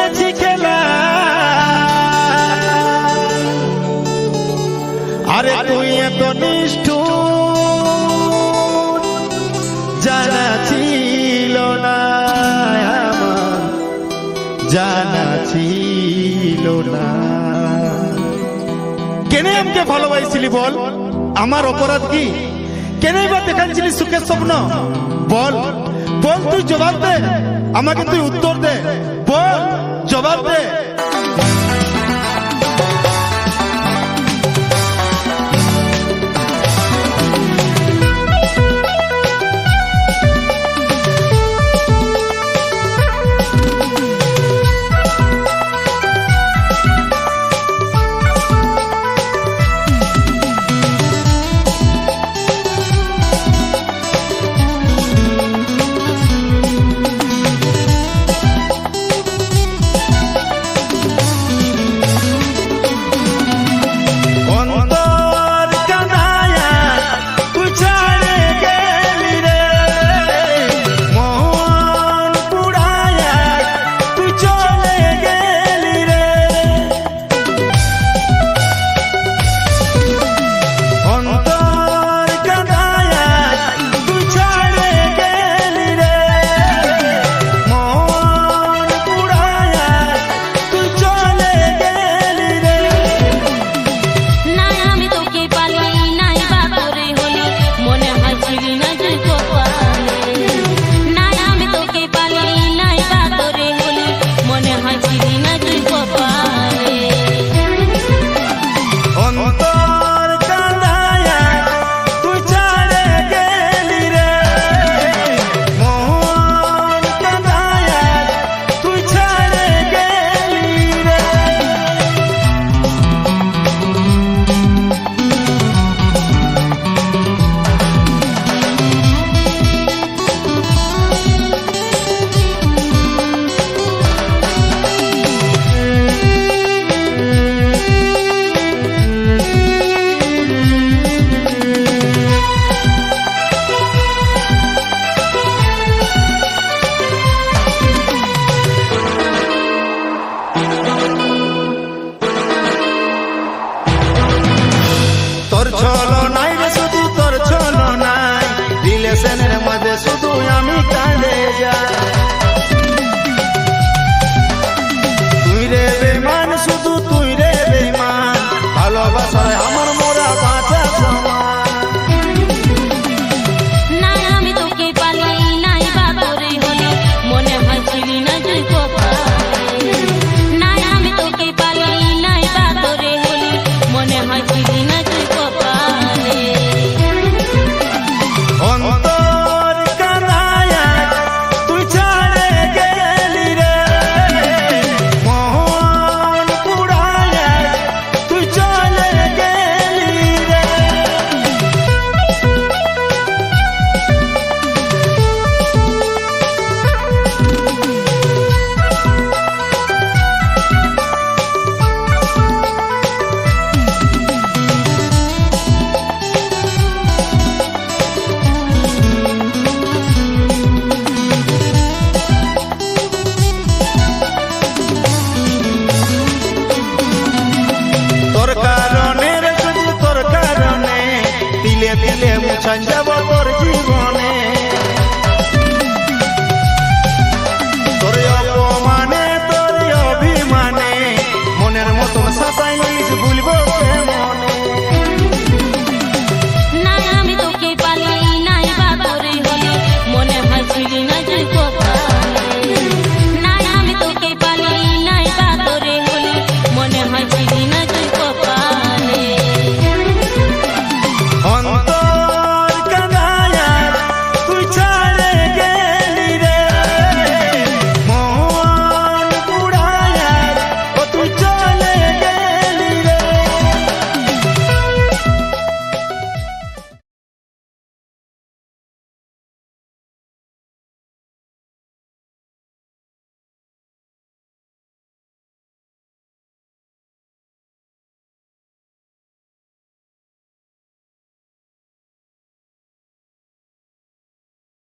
জেনেছি খেলা, আরে তুই এত নিষ্ঠুর জানা ছিল না, আমার জানা ছিল না। কেন আমাকে ভালোবাসিলি বল, আমার অপরাধ কি? কেন বা দেখাচ্ছিলি সুখের স্বপ্ন? বল বল, তুই জবাব দে আমাকে, তুই উত্তর দে, বল জবাব দে। তোর ছলো নাই রে, শুধু তোর ছলো নাই, রিলেশনের মধ্যে শুধু আমি কাঁদে যাই। তুই রে বেমান, শুধু তুই রে বেমান, ভালোবাসায় আমার মোরা বাঁচা সমান। নাই আমি তোকে পালি, নাই বা তোরে হলি, মনে হয় ছিলি না তুই কপালে। নাই আমি তোকে পালি, নাই বা তোরে হলি, মনে হয় ছিলি না তুই কপালে। অন্তর কাঁদায়া তুই ছাড়ে গেলি রে, মন পুড়ায়া তুই চলে গেলি রে। তোর কারণে রে, শুধু তোর কারণে, দিলে দিলে মুছান যাব